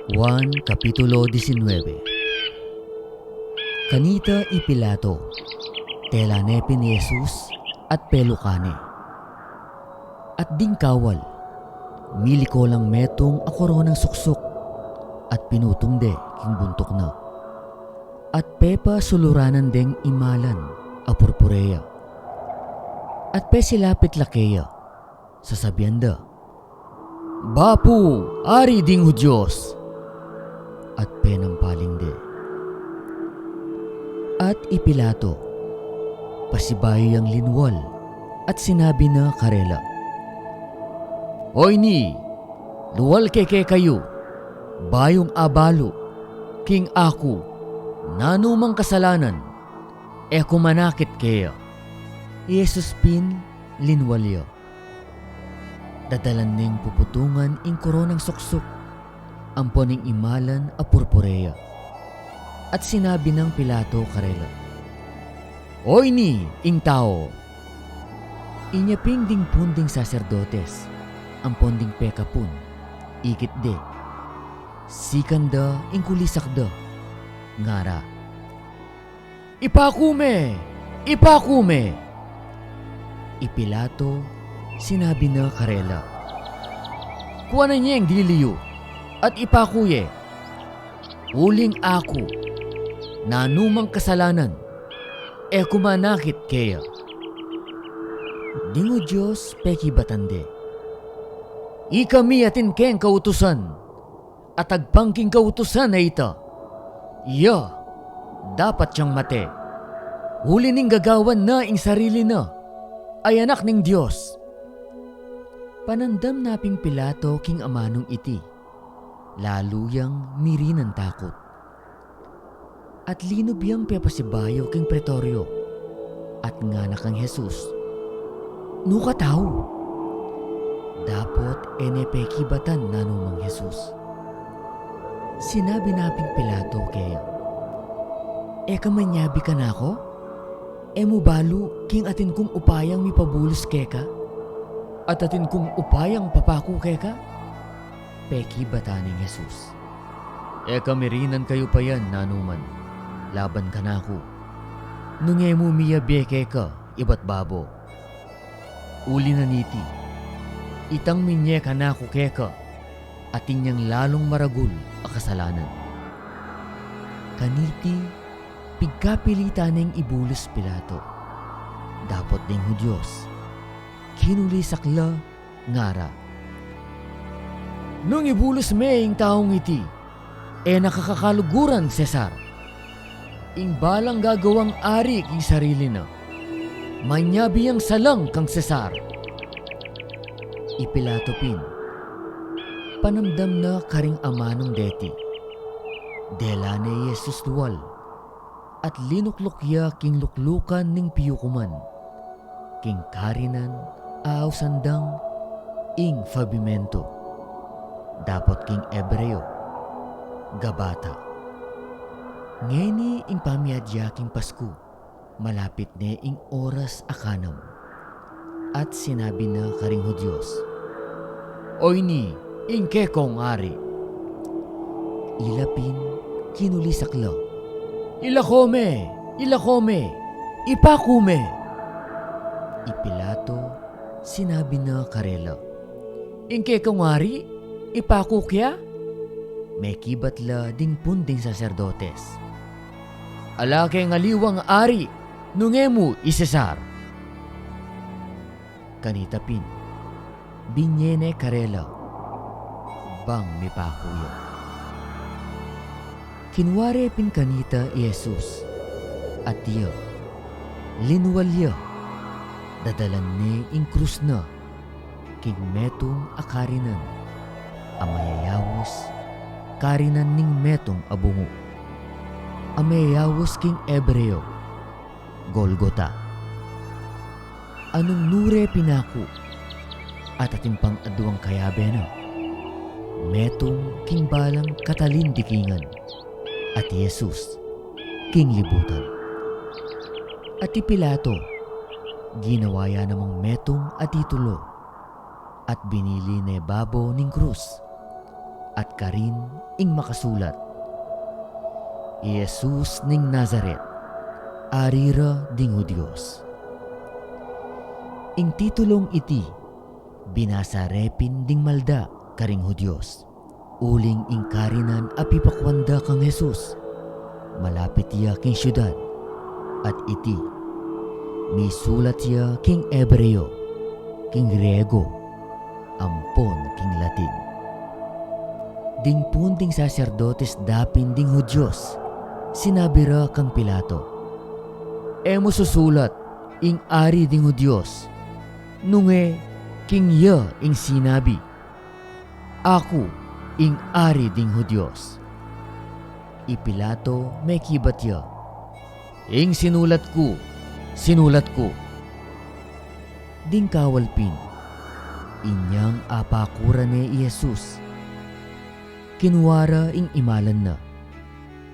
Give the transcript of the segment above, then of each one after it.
Juan Kapitulo 19. Kanita y Pilato, telanepe ni Jesus at pelukane. At ding kawal, miliko lang metong a koronang suksok at pinutungde king buntok na. At pepa suluranan deng imalan a purpureya. At pe silapit lakeya, sasabianda, "Bapu, ari ding Hudyos!" At penampaling de. At ipilato, pasibayo ang linwal at sinabi na karela, "Hoy ni, luwal keke kayo, bayong abalo, king aku, nanumang kasalanan, e kumanakit kaya." Yesus pin linwalya. Dadalan ning puputungan ing koronang suksok, amponing imalan a purpureya. At sinabi ng Pilato karela, "Oy ni, ing tao!" Inyaping ding punding saserdotes, amponding pekapun, ikit de. Sikanda ing kulisakda, ngara, "Ipakume! Ipakume!" Ipilato, sinabi na karela, "Kuwanan niya ang dililiyo at ipakuye. Uling ako, nanumang kasalanan, e kumanakit kaya." Dingo Diyos peki batande. Ikami atin keng kautusan, at agpangking kautusan na ita. Iya, dapat siyang mate. Huli ning gagawan na ing sarili na, ay anak ning Diyos. Panandam naping Pilato king amanong iti, laluyang mirinan takot. At linubiyang pepasibayo king pretoryo, at nganak ang Jesus. Nuka tao, dapot enepeki batan nanumang Jesus. Sinabi naping Pilato kaya, "E kamanyabi ka na ako? E mo balo king atin kong upayang mipabulos keka? At atin kong upayang papaku keka?" Peki bataning Jesus. "E kamirinan kayo pa yan, nanuman. Laban ka na ako. Nunge mo miyabe keka, iba't babo. Uli na niti. Itang minye ka na ako keka, atin niyang lalong maragul a kasalanan." Kaniti, pigkapilita ning ibulos Pilato. Dapot ding Hudyos. Kinulisakla, ngara, "Nung ibulos me ing taong iti, e nakakakaluguran, Cesar. Ing balang gagawang ari king sarili na, manyabi ang salang kang Cesar." Ipilato pin, panamdam na karing amanong deti. Delane Jesus duwal, at linuklukya king luklukan ning piyukuman, king karinan aw sandang ing fabimento, dapot king Ebreo, Gabata. Ngeni ing pamiadya king Pasko, malapit ne ing oras akanam, at sinabi na karing Hudyos, "Oy ni, ing kekong ari." Ilapin, kinulisakla, "Ilakome! Ilakome! Ipakume!" Ipilato, sinabi na karela, "Ingke kungari? Ipakukya?" May kibatla ding punding saserdotes. "Alake ngaliwang ari, nungemu isesar." Kanitapin, binyene karela, bang mipakuya. Kinware pin kanita Jesus, at iya, linwalya, dadalan ni ing krus na, king metong akarinan, amayayawos, karinan ning metong abungo, amayayawos king Ebreo, Golgota. Anong nure pinaku, at ating pang aduang kayabe na, metong king balang katalindikingan, at Jesus, king libutan. At Pilato, ginawaya namang metong at titulo, at binili ne babo ning krus, at karin ing makasulat. Jesus ning Nazaret, arira ding Hudyos. Ing titulong iti, binasa repin ding malda karing Hudyos. Uling ing karinan apipakwanda kang Jesus. Malapit iya king syudad, at iti, misulat iya king Ebreo, king Griego, ampon king Latin. Ding punting saserdotes dapin ding Hudyos, sinabi ra kang Pilato, emo susulat ing ari ding Hudyos, nunge king ya ing sinabi, ako ing ari ding Hudyos. Ipilato may kibat ya, ing sinulat ko. Ding kawalpin, inyang apakura ni Jesus. Kinuwara ing imalan na,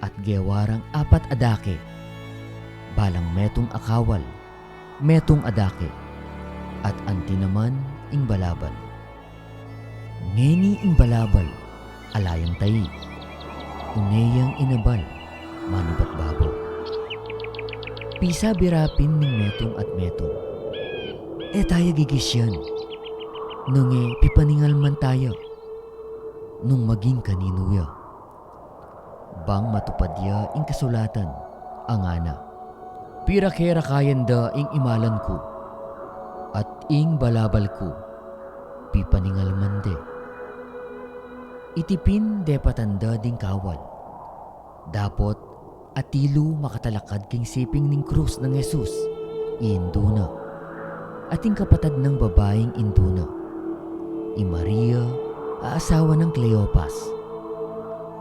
at gewarang apat adake. Balang metong akawal, metong adake, at anti naman ing balabal. Ngeni ing balabal, alayang tayi. Uneyang inabal, manubat babo. Pisa birapin ning metong at metong. Tayo gigisyan. Nung pipaningal man tayo. Nung maging kaninuya. Bang matupad ya ing kasulatan, ang ana. Pirakera kayan da ing imalan ko. At ing balabal ko, pipaningal man de. Itipin de patanda ding kawal. Dapot atilo makatalakad king siping ning krus ng Jesus. Induna. Ating kapatad ng babaeng Induna. I Maria, aasawa ng Cleopas.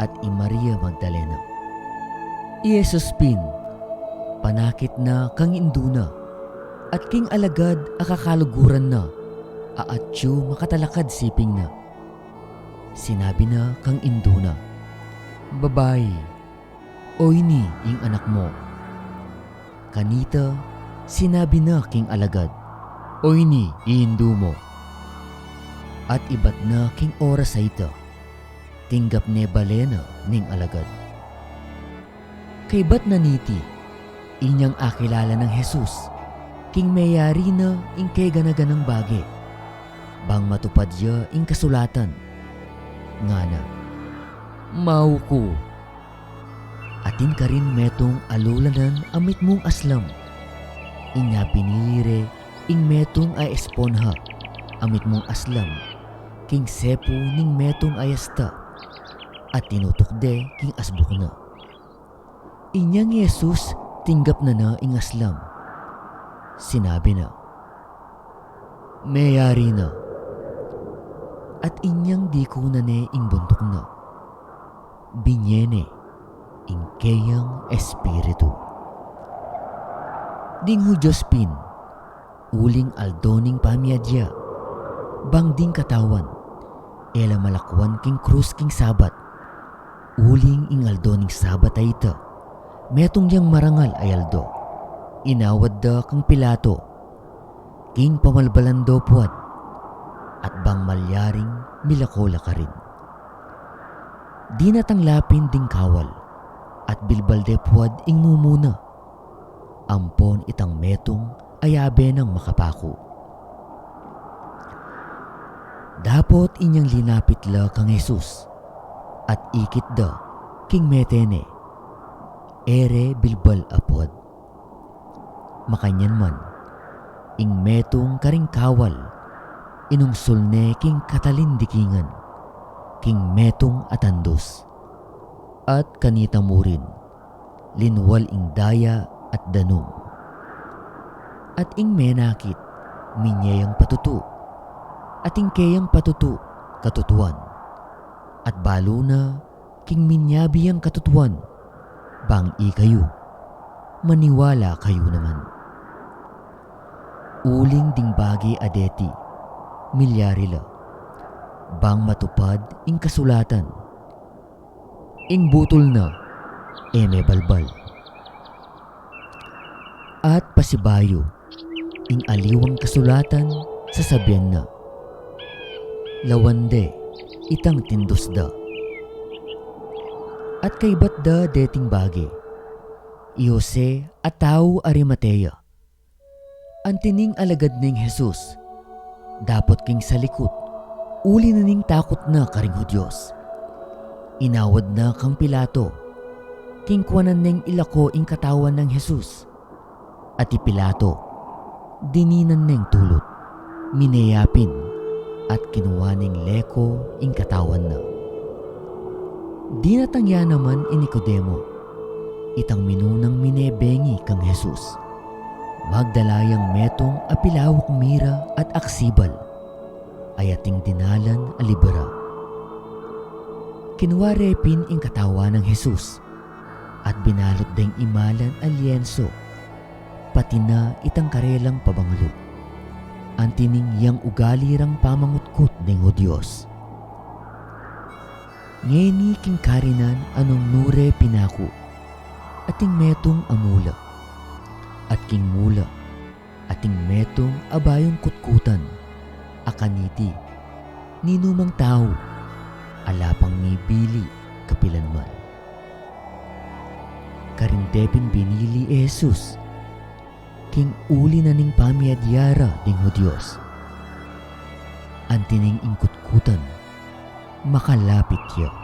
At I Maria Magdalena. I Jesus pin, panakit na kang Induna. At king alagad akakaluguran na. Aatyo makatalakad siping na. Sinabi na kang Induna, babae, oy ni ing anak mo. Kanita, sinabi na king alagad, oy ni iindu mo. At ibat na king oras sa ito, tinggap ne balena ning alagad. Kay bat na niti, inyang akilala ng Jesus, king mayari na ing kay ganaganang bage, bang matupad ya ing kasulatan, ngana, mau ko. Atin ka rin metong alulanan amit mong aslam. Inya pinilire, ing metong ay esponha, amit mong aslam. King sepo ning metong ayasta, at tinutok de king asbuk na. Inyang Jesus tinggap na ing aslam. Sinabi na, mayari na. At inyang di ko na ne ing buntok na. Binyene ing kayang espiritu. Ding Hudyos pin, uling aldoning pamiadya, bang ding katawan, ela malakwan king krus king sabat, uling ing aldoning sabat ay ita, metong yang marangal ay aldo, inawad da kang Pilato, king pamalbalando puad, at bang malyaring milakola ka rin. Di natanglapin ding kawal, at bilbalde puad ing mumuna. Ampon itang metong ayabe ng makapako. Dapot inyang linapit la kang Jesus, at ikit da king metene, ere bilbal apod. Makanyan man, ing metong karing kawal, inumsul ne king katalindikingan, king metong atandos, at kanita mo rin, linwal ing daya at danum. At ing menakit, minyayang patutu, at ing kayang patutu, katutuan, at balo na, king minyabiyang katutuan, bang kayo, maniwala kayo naman. Uling ding bagi adeti, milyari la, bang matupad ing kasulatan, ing butol na, eme balbal. At pasibayo, ing aliwang kasulatan sa sabyan na, lawande, itang tindosda, at kay batda deting bagi. I Jose at tao Arimatea. Ang tining alagad ning Jesus. Dapat king sa likod. Uli na ning takot na karing Hudyos. Inawad na kang Pilato. King kuwanan ning ilako ing katawan ng Jesus. At Pilato, dininan ning tulot. Minayapin at kinuha ning leko ing katawan na. Di natangya naman in Nicodemo. Itang minunang minebengi kang Jesus. Magdalayang metong apilawak mira at aksibal. Ayating dinalan alibara. Kinuha repin ing katawan ng Jesus. At binalot ding imalan ang lienso. Pati na itang karelang pabangulo. Antining yang ugalirang pamangutkot ng Hudyos. Ngeni king karinan anong nure pinaku. Ating metong amula. At king mula. Ating metong abayong kutkutan. Akaniti. Ninumang tao. Alapang ni Bili kapilanman. Karindepin binili Jesus. King uli na ning pamiadyara ding Hudyos. Antining ingkutkutan. Makalapit ya.